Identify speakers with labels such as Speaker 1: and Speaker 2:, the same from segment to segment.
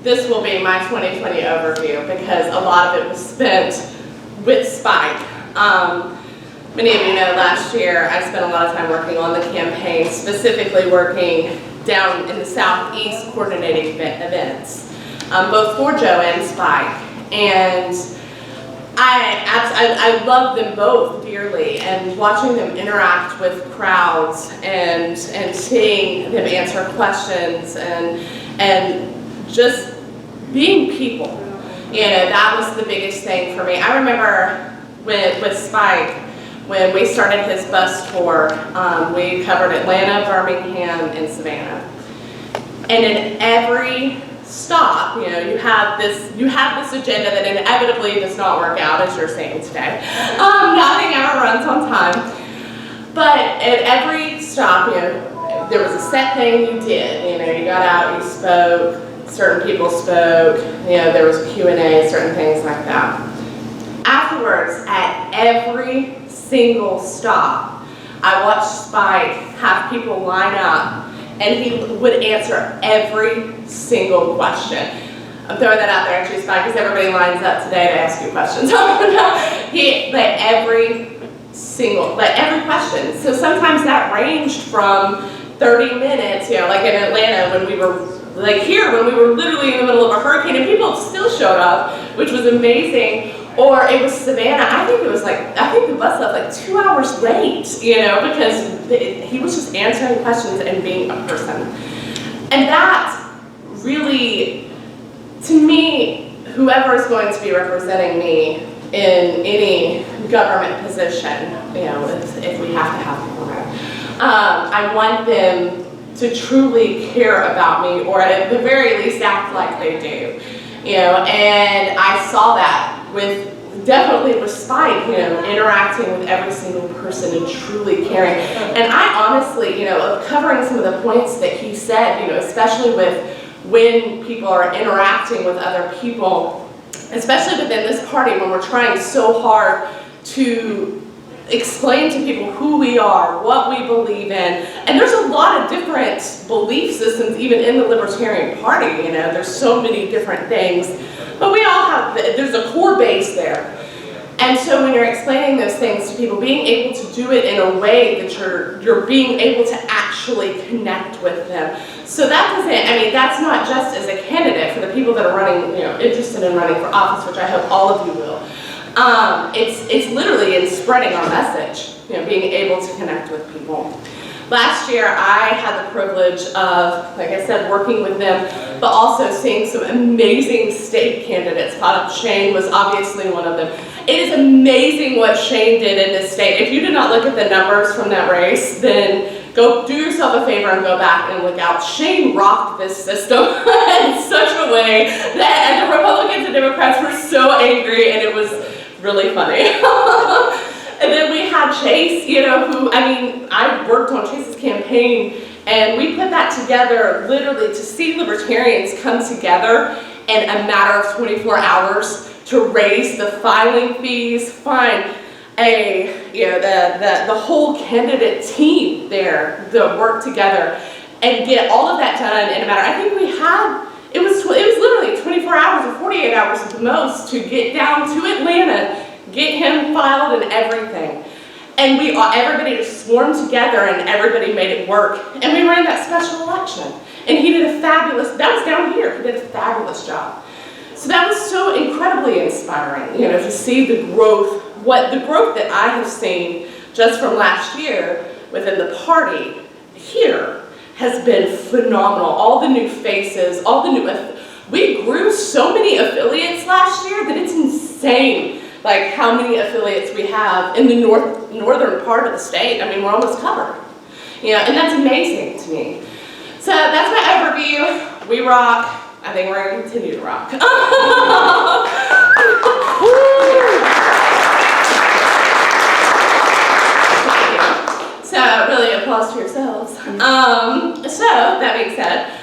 Speaker 1: this will be my 2020 overview because a lot of it was spent with Spike. Many of you know last year I spent a lot of time working on the campaign, specifically working down in the Southeast coordinating events, both for Joe and Spike. And I love them both dearly, and watching them interact with crowds and seeing them answer questions and just being people. You know, that was the biggest thing for me. I remember with Spike, when we started his bus tour, we covered Atlanta, Birmingham, and Savannah. And in every stop, you know, you have this agenda that inevitably does not work out, as you're saying today. Nothing ever runs on time. But at every stop, you know, there was a set thing you did. You know, you got out, you spoke, certain people spoke, you know, there was Q&A, certain things like that. Afterwards, at every single stop, I watched Spike have people line up, and he would answer every single question. I'm throwing that out there actually, Spike, because everybody lines up today to ask you questions. He let every question. So sometimes that ranged from 30 minutes, you know, like in Atlanta when we were, like here, when we were literally in the middle of a hurricane and people still showed up, which was amazing. Or it was Savannah, I think the bus left like 2 hours late, you know, because he was just answering questions and being a person. And that really, to me, whoever is going to be representing me in any government position, you know, if we have to have people there, I want them to truly care about me, or at the very least act like they do, you know. And I saw that definitely with Spike, you know, interacting with every single person and truly caring. And I honestly, you know, covering some of the points that he said, you know, especially with when people are interacting with other people, especially within this party when we're trying so hard to explain to people who we are, what we believe in. And there's a lot of different belief systems even in the Libertarian Party, you know, there's so many different things. But we all have, there's a core base there. And so when you're explaining those things to people, being able to do it in a way that you're being able to actually connect with them. So that doesn't, I mean, that's not just as a candidate for the people that are running, you know, interested in running for office, which I hope all of you will. It's literally in spreading our message, you know, being able to connect with people. Last year, I had the privilege of, like I said, working with them, but also seeing some amazing state candidates pop up. Shane was obviously one of them. It is amazing what Shane did in this state. If you did not look at the numbers from that race, then go do yourself a favor and go back and look out. Shane rocked this system in such a way that the Republicans and Democrats were so angry, and it was really funny. And then we had Chase, you know, who, I mean, I worked on Chase's campaign, and we put that together literally to see Libertarians come together in a matter of 24 hours to raise the filing fees, find the whole candidate team there to work together and get all of that done in a matter. I think we had, it was literally 24 hours or 48 hours at the most to get down to Atlanta, get him filed and everything. And everybody just swarmed together and everybody made it work. And we ran that special election. And he did that was down here, he did a fabulous job. So that was so incredibly inspiring, you know, to see the growth that I have seen just from last year within the party here has been phenomenal. All the new faces, we grew so many affiliates last year that it's insane. Like how many affiliates we have in the northern part of the state. I mean, we're almost covered. You know, and that's amazing to me. So that's my overview. We rock. I think we're going to continue to rock. So really applause to yourselves. So that being said,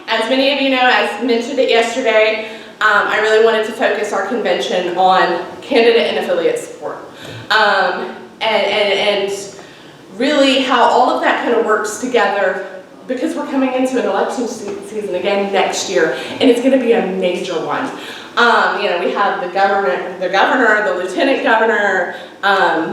Speaker 1: as many of you know, I mentioned it yesterday, I really wanted to focus our convention on candidate and affiliate support. And really how all of that kind of works together because we're coming into an election season again next year, and it's going to be a major one. You know, we have the governor, the lieutenant governor,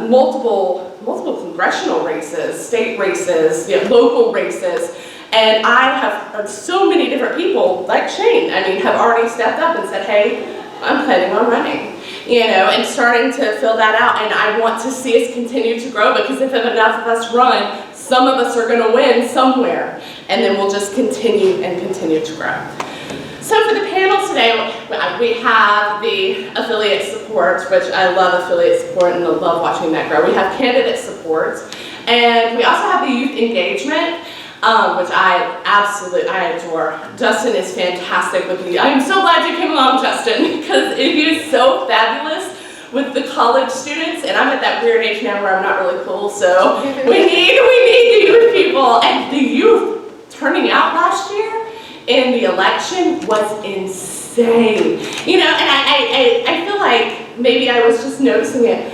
Speaker 1: multiple congressional races, state races, you know, local races, and I have so many different people, like Shane, I mean, have already stepped up and said, hey, I'm planning on running, you know, and starting to fill that out, and I want to see us continue to grow, because if enough of us run, some of us are going to win somewhere, and then we'll just continue and continue to grow. So for the panel today, we have the affiliate support, which I love affiliate support and I love watching that grow. We have candidate support, and we also have the youth engagement, which I adore. Justin is fantastic with me. I'm so glad you came along, Justin, because he is so fabulous with the college students, and I'm at that weird age now where I'm not really cool, so we need the youth people. And the youth turning out last year in the election was insane. You know, and I feel like maybe I was just noticing it,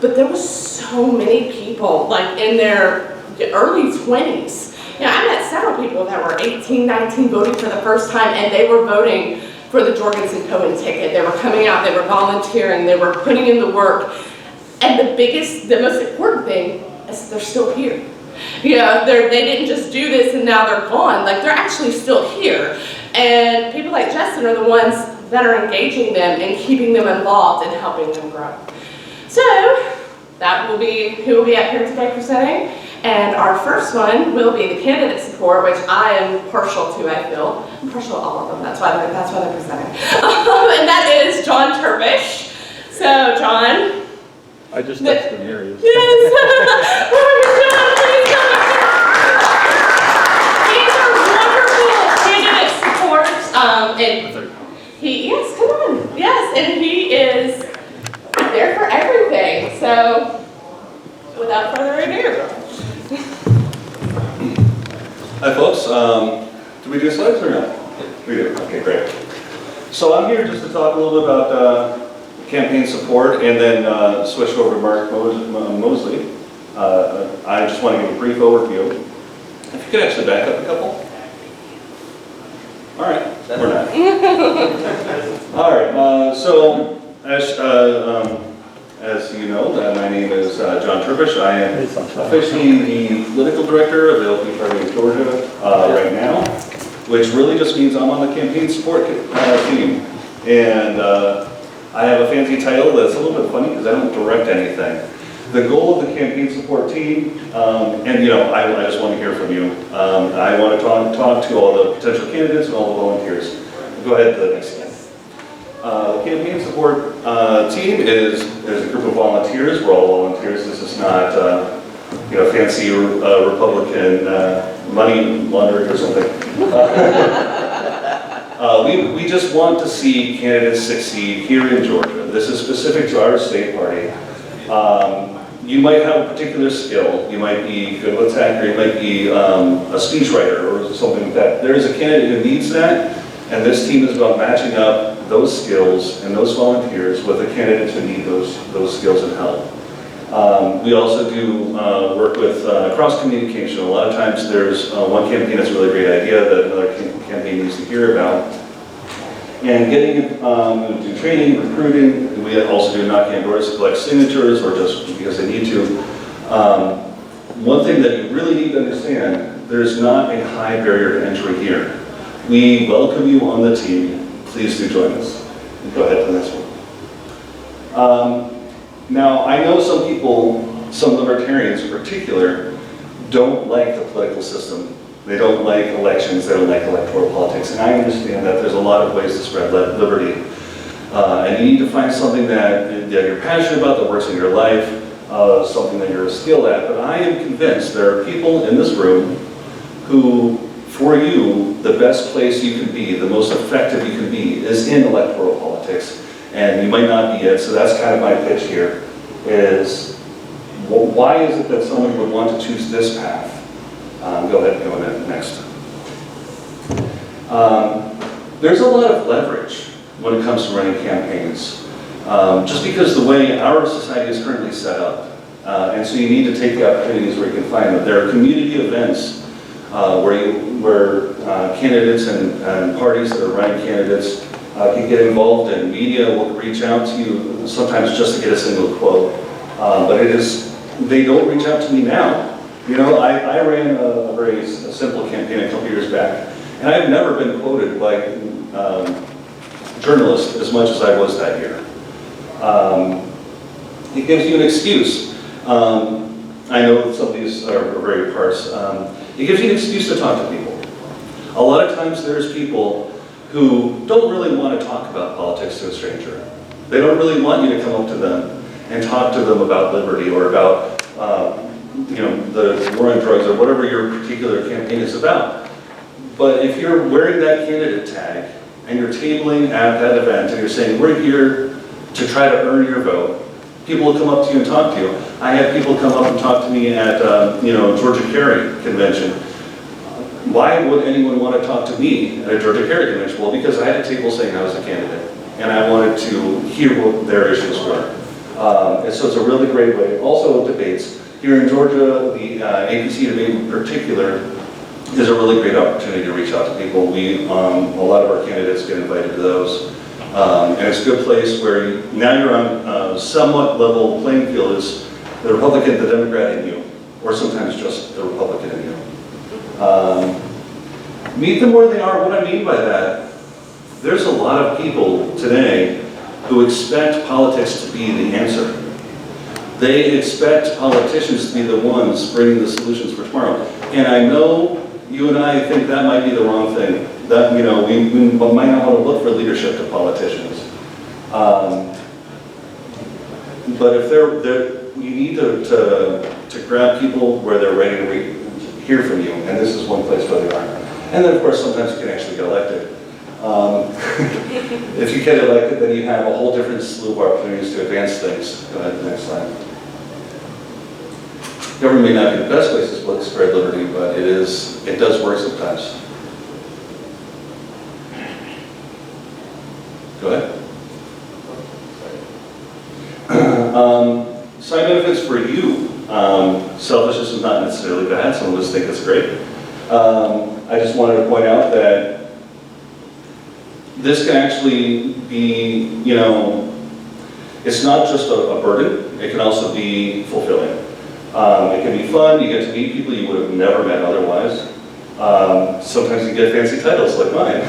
Speaker 1: but there was so many people like in their early 20s. You know, I met several people that were 18, 19 voting for the first time, and they were voting for the Jorgensen-Cohen ticket. They were coming out, they were volunteering, they were putting in the work. And the most important thing is they're still here. You know, they didn't just do this and now they're gone. Like, they're actually still here. And people like Justin are the ones that are engaging them and keeping them involved and helping them grow. So, that will be who will be up here today presenting. And our first one will be the candidate support, which I am partial to, I feel. I'm partial to all of them, that's why they're presenting. And that is John Turpish. So, John.
Speaker 2: I just texted him, here he is.
Speaker 1: Yes! He's a wonderful candidate support. And yes, come on. Yes, and he is there for everything. So, without further ado.
Speaker 3: Hi folks, do we do slides or not? We do, okay, great. So I'm here just to talk a little bit about campaign support and then switch over to Mark Mosley. I just want to give a brief overview. If you could actually back up a couple. All right, we're not. All right, so as you know, my name is John Turpish. I am officially the political director of the LP Party of Georgia right now, which really just means I'm on the campaign support team. And I have a fancy title that's a little bit funny because I don't direct anything. The goal of the campaign support team, and you know, I just want to hear from you. I want to talk to all the potential candidates and all the volunteers. Go ahead to the next slide. The campaign support team is a group of volunteers. We're all volunteers. This is not, you know, fancy Republican money laundering or something. We just want to see candidates succeed here in Georgia. This is specific to our state party. You might have a particular skill. You might be good with tech, or you might be a speechwriter or something like that. There is a candidate who needs that, and this team is about matching up those skills and those volunteers with the candidates who need those skills and help. We also do work with cross communication. A lot of times there's one campaign that's a really great idea that another campaign needs to hear about. And getting we do training, recruiting. We also do knocking on doors to collect signatures or just because they need to. One thing that you really need to understand, there's not a high barrier to entry here. We welcome you on the team. Please do join us. Go ahead to the next one. Now, I know some people, some libertarians in particular, don't like the political system. They don't like elections, they don't like electoral politics. And I understand that there's a lot of ways to spread liberty. And you need to find something that you're passionate about, that works in your life, something that you're skilled at. But I am convinced there are people in this room who, for you, the best place you can be, the most effective you can be, is in electoral politics. And you might not be it, so that's kind of my pitch here, is why is it that someone would want to choose this path? Go ahead and go on next. There's a lot of leverage when it comes to running campaigns, just because the way our society is currently set up. And so you need to take the opportunities where you can find them. There are community events where candidates and parties that are running candidates can get involved, and media will reach out to you sometimes just to get a single quote. But they don't reach out to me now. You know, I ran a very simple campaign a couple years back, and I've never been quoted by journalists as much as I was that year. It gives you an excuse. I know some of these are very parse. It gives you an excuse to talk to people. A lot of times there's people who don't really want to talk about politics to a stranger. They don't really want you to come up to them and talk to them about liberty or about you know, the war on drugs or whatever your particular campaign is about. But if you're wearing that candidate tag and you're tabling at that event and you're saying, we're here to try to earn your vote, people will come up to you and talk to you. I had people come up and talk to me at you know, Georgia Carry convention. Why would anyone want to talk to me at a Georgia Carry convention? Well, because I had a table saying I was a candidate and I wanted to hear what their issues were. And so it's a really great way. Also debates. Here in Georgia, the APC debate in particular is a really great opportunity to reach out to people. A lot of our candidates get invited to those. And it's a good place where now you're on a somewhat level playing field is the Republican, the Democrat in you, or sometimes just the Republican in you. Meet them where they are. What I mean by that, there's a lot of people today who expect politics to be the answer. They expect politicians to be the ones bringing the solutions for tomorrow. And I know you and I think that might be the wrong thing. That, you know, we might not want to look for leadership to politicians. But if you need to grab people where they're ready to hear from you, and this is one place where they are. And then of course sometimes you can actually get elected. If you get elected, then you have a whole different slew of opportunities to advance things. Go ahead, next slide. Government may not be the best place to spread liberty, but it does work sometimes. Go ahead. Side benefits for you. Selfishness is not necessarily bad. Some of us think it's great. I just wanted to point out that this can actually be, you know, it's not just a burden, it can also be fulfilling. It can be fun, you get to meet people you would have never met otherwise. Sometimes you get fancy titles like mine.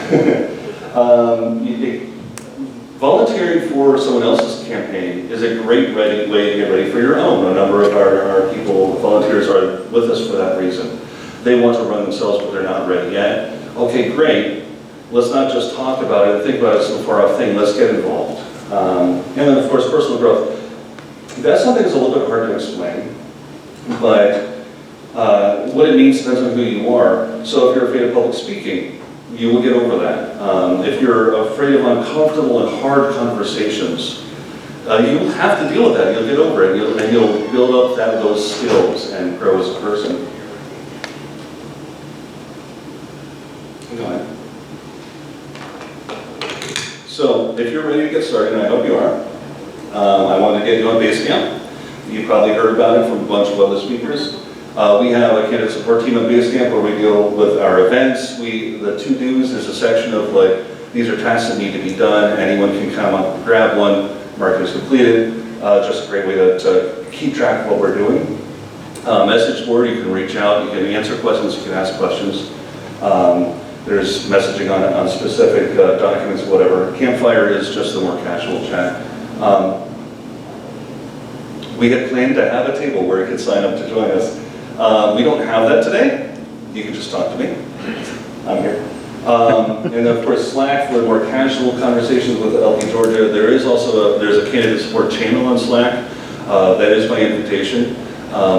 Speaker 3: Volunteering for someone else's campaign is a great way to get ready for your own. A number of our people, volunteers, are with us for that reason. They want to run themselves, but they're not ready yet. Okay, great. Let's not just talk about it and think about it as some far-off thing. Let's get involved. And then, of course, personal growth. That's something that's a little bit hard to explain, but what it means depends on who you are. So if you're afraid of public speaking, you will get over that. If you're afraid of uncomfortable and hard conversations, you'll have to deal with that. You'll get over it, and you'll build up those skills and grow as a person. Go ahead. So, if you're ready to get started, and I hope you are, I want to get you on Basecamp. You've probably heard about it from a bunch of other speakers. We have a candidate support team at Basecamp where we deal with our events. The to-dos, there's a section of like, these are tasks that need to be done. Anyone can come up and grab one, mark it as completed. Just a great way to keep track of what we're doing. Message board, you can reach out, you can answer questions, you can ask questions. There's messaging on specific documents, whatever. Campfire is just the more casual chat. We had planned to have a table where you could sign up to join us. We don't have that today. You can just talk to me. I'm here. And of course, Slack for more casual conversations with LP Georgia. There is also there's a candidate support channel on Slack. That is my invitation.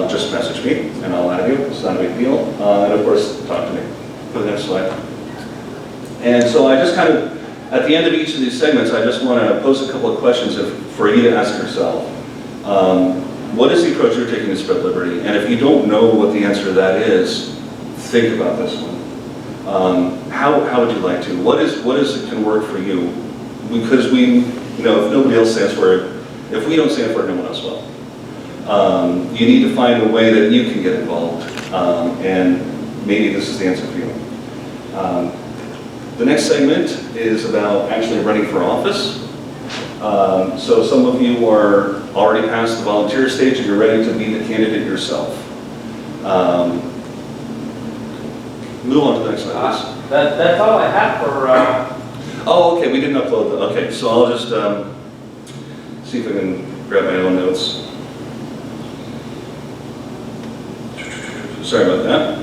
Speaker 3: Just message me and I'll add you. It's not a big deal. And of course, talk to me. Go to the next slide. And so I just kind of, at the end of each of these segments, I just want to pose a couple of questions for you to ask yourself. What is the approach you're taking to spread liberty? And if you don't know what the answer to that is, think about this one. How would you like to? What is it can work for you? Because we, you know, if nobody else stands for it, if we don't stand for it, no one else will. You need to find a way that you can get involved. And maybe this is the answer for you. The next segment is about actually running for office. So some of you are already past the volunteer stage and you're ready to be the candidate yourself. Move on to the next slide, please.
Speaker 4: That's all I have for...
Speaker 3: Oh, okay, we didn't upload them. Okay, so I'll just see if I can grab my own notes. Sorry about that.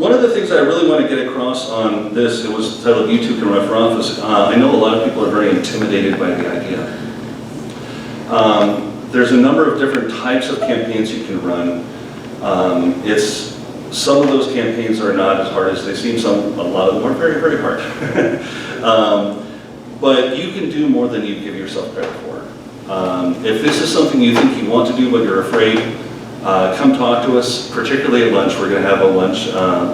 Speaker 3: One of the things I really want to get across on this, it was titled "You Too Can Run for Office." I know a lot of people are very intimidated by the idea. There's a number of different types of campaigns you can run. Some of those campaigns are not as hard as they seem. A lot of them are very, very hard. But you can do more than you give yourself credit for. If this is something you think you want to do but you're afraid, come talk to us, particularly at lunch. We're going to have a lunch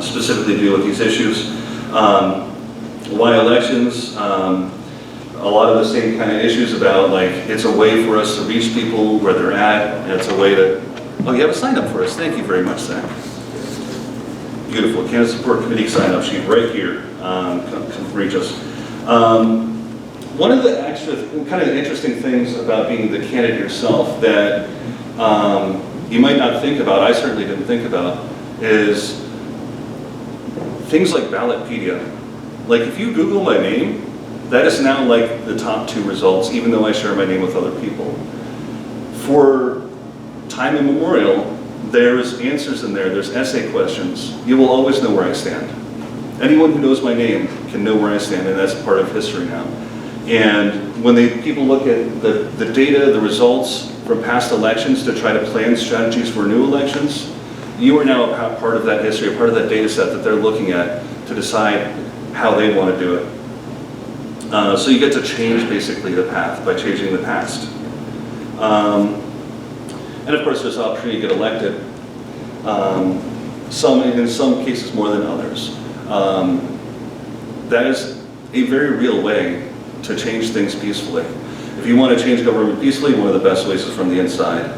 Speaker 3: specifically to deal with these issues. Why elections? A lot of the same kind of issues about, like, it's a way for us to reach people where they're at, and it's a way to... Oh, you have a sign up for us. Thank you very much, Zach. Beautiful. Candidate Support Committee sign up sheet right here. Come reach us. One of the extra kind of interesting things about being the candidate yourself that you might not think about, I certainly didn't think about, is things like Ballotpedia. Like, if you Google my name, that is now like the top 2 results, even though I share my name with other people. For time immemorial, there's answers in there, there's essay questions. You will always know where I stand. Anyone who knows my name can know where I stand, and that's part of history now. And when people look at the data, the results from past elections to try to plan strategies for new elections, you are now a part of that history, a part of that data set that they're looking at to decide how they want to do it. So you get to change basically the path by changing the past. And of course there's the opportunity to get elected, in some cases more than others. That is a very real way to change things peacefully. If you want to change government peacefully, one of the best ways is from the inside.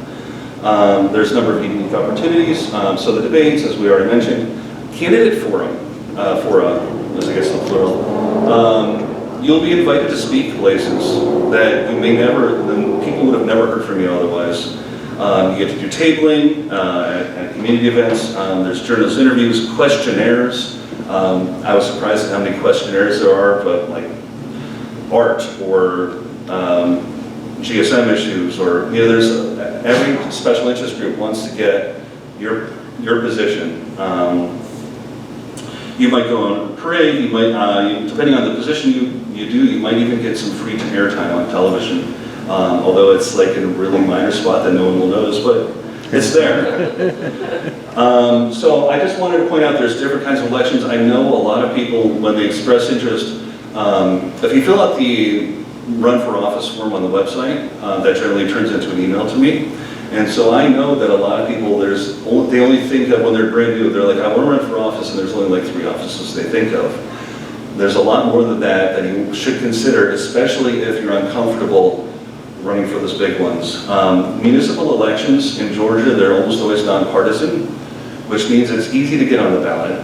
Speaker 3: There's a number of unique opportunities. So the debates, as we already mentioned, candidate fora, as I guess the plural. You'll be invited to speak places that you may never, people would have never heard from you otherwise. You get to do tabling at community events. There's journalist interviews, questionnaires. I was surprised at how many questionnaires there are, but like art or GSM issues, or there's every special interest group wants to get your position. You might go on a parade. You might, depending on the position you do, you might even get some free airtime on television. Although it's like in a really minor spot that no one will notice, but it's there. So I just wanted to point out there's different kinds of elections. I know a lot of people, when they express interest, if you fill out the run for office form on the website, that generally turns into an email to me. And so I know that a lot of people, they only think of when they're brand new, they're like, I want to run for office, and there's only like 3 offices they think of. There's a lot more than that you should consider, especially if you're uncomfortable running for those big ones. Municipal elections in Georgia, they're almost always nonpartisan, which means it's easy to get on the ballot.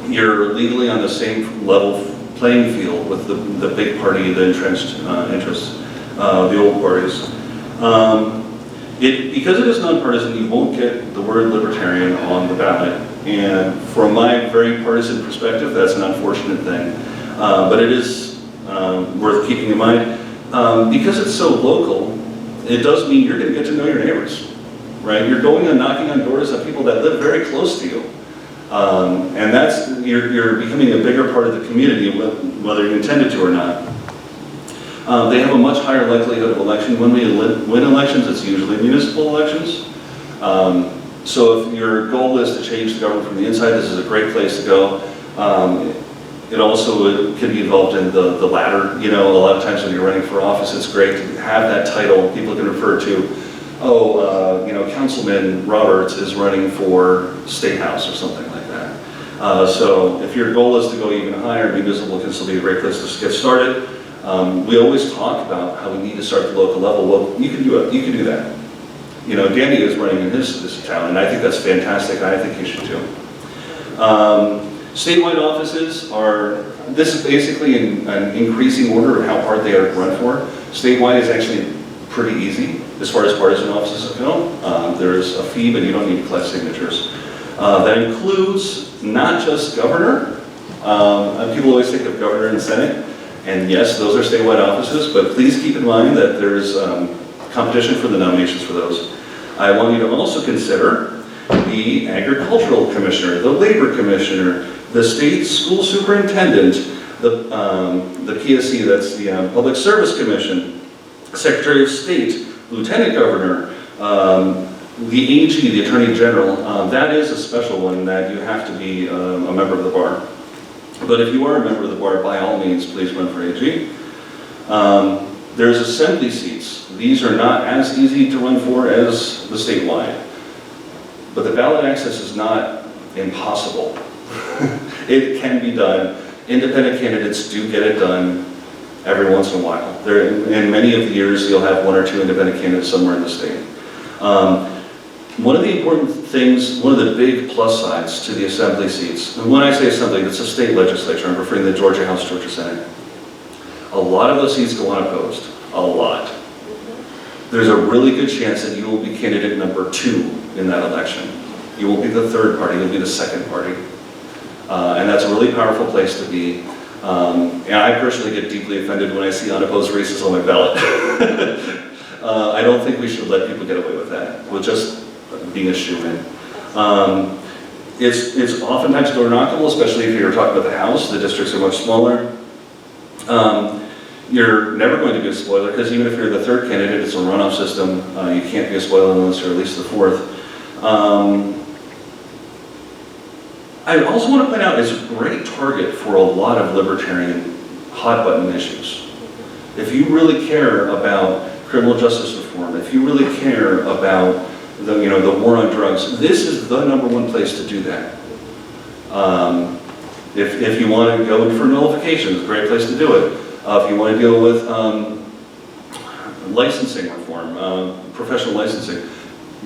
Speaker 3: You're legally on the same level playing field with the big party, the entrenched interests, the old parties. Because it is nonpartisan, you won't get the word Libertarian on the ballot. And from my very partisan perspective, that's an unfortunate thing. But it is worth keeping in mind. Because it's so local, it does mean you're going to get to know your neighbors, right? You're going and knocking on doors of people that live very close to you. And you're becoming a bigger part of the community, whether you intended to or not. They have a much higher likelihood of election. When we win elections, it's usually municipal elections. So if your goal is to change the government from the inside, this is a great place to go. It also can be involved in the ladder. A lot of times when you're running for office, it's great to have that title. People can refer to, Councilman Roberts is running for State House or something like that. So if your goal is to go even higher, municipal can still be a great place to get started. We always talk about how we need to start at the local level. Well, you can do it. You can do that. Danny is running in his town, and I think that's fantastic. I think you should too. Statewide offices are, this is basically an increasing order of how hard they are to run for. Statewide is actually pretty easy as far as partisan offices go. There's a fee, but you don't need to collect signatures. That includes not just governor. People always think of governor and senate, and yes, those are statewide offices, but please keep in mind that there's competition for the nominations for those. I want you to also consider the agricultural commissioner, the labor commissioner, the state school superintendent, the PSC, that's the Public Service Commission, Secretary of State, Lieutenant Governor, the AG, the Attorney General. That is a special one that you have to be a member of the bar. But if you are a member of the bar, by all means, please run for AG. There's assembly seats. These are not as easy to run for as the statewide. But the ballot access is not impossible. It can be done. Independent candidates do get it done every once in a while. In many of the years, you'll have one or two independent candidates somewhere in the state. One of the important things, one of the big plus sides to the assembly seats, and when I say assembly, it's a state legislature. I'm referring to the Georgia House, Georgia Senate. A lot of those seats go unopposed. A lot. There's a really good chance that you will be candidate number 2 in that election. You will be the third party, you'll be the second party. And that's a really powerful place to be. And I personally get deeply offended when I see unopposed races on my ballot. I don't think we should let people get away with that, with just being a shoo-in. It's oftentimes door-knockable, especially if you're talking about the House. The districts are much smaller. You're never going to be a spoiler, because even if you're the third candidate, it's a runoff system. You can't be a spoiler unless you're at least the fourth. I also want to point out it's a great target for a lot of libertarian hot-button issues. If you really care about criminal justice reform, if you really care about the war on drugs, this is the #1 place to do that. If you want to go in for nullification, it's a great place to do it. If you want to deal with licensing reform, professional licensing,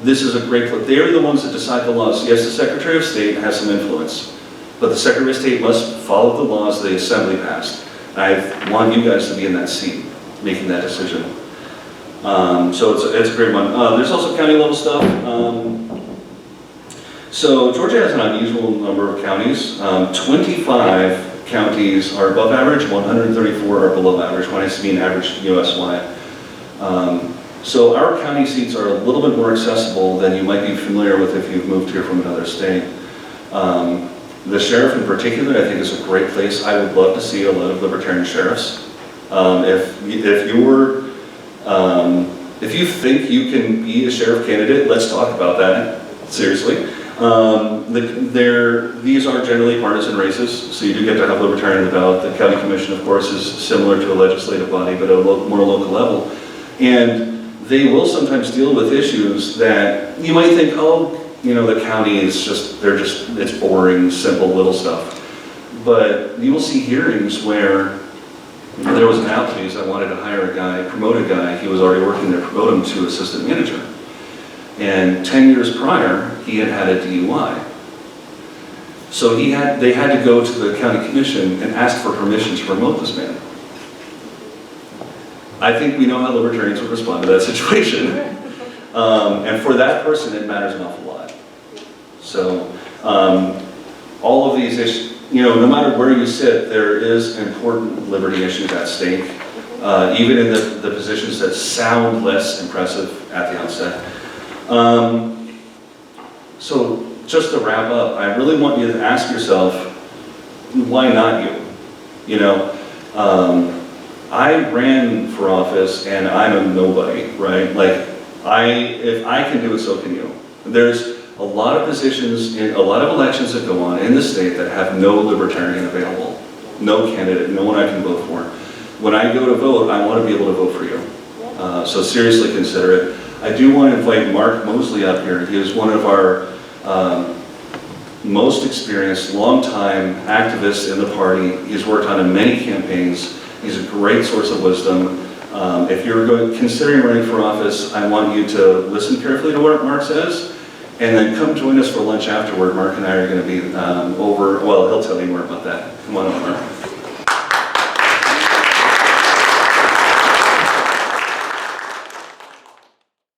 Speaker 3: this is a great place. They're the ones that decide the laws. Yes, the Secretary of State has some influence, but the Secretary of State must follow the laws the Assembly passed. I want you guys to be in that seat, making that decision. So it's a great one. There's also county level stuff. So Georgia has an unusual number of counties. 25 counties are above average, 134 are below average, when I mean average US-wide. So our county seats are a little bit more accessible than you might be familiar with if you've moved here from another state. The sheriff in particular, I think, is a great place. I would love to see a lot of libertarian sheriffs. If you think you can be a sheriff candidate, let's talk about that, seriously. These are generally partisan races, so you do get to have libertarian on the ballot. The county commission, of course, is similar to a legislative body, but at a more local level. And they will sometimes deal with issues that you might think, oh, the county is it's boring, simple, little stuff. But you will see hearings where there was an outcase, I wanted to hire a guy, promote a guy, he was already working there, promote him to assistant manager. And 10 years prior, he had had a DUI. So they had to go to the county commission and ask for permission to promote this man. I think we know how libertarians would respond to that situation. And for that person, it matters an awful lot. So all of these issues, no matter where you sit, there is important liberty issues at stake, even in the positions that sound less impressive at the outset. So just to wrap up, I really want you to ask yourself, why not you? I ran for office and I'm a nobody, right? If I can do it, so can you. There's a lot of positions, in a lot of elections that go on in the state that have no libertarian available. No candidate, no one I can vote for. When I go to vote, I want to be able to vote for you. So seriously consider it. I do want to invite Mark Mosley up here. He is one of our most experienced, long-time activists in the party. He's worked on many campaigns. He's a great source of wisdom. If you're considering running for office, I want you to listen carefully to what Mark says And then come join us for lunch afterward. Mark and I are going to be over, well, he'll tell you more about that. Come on over.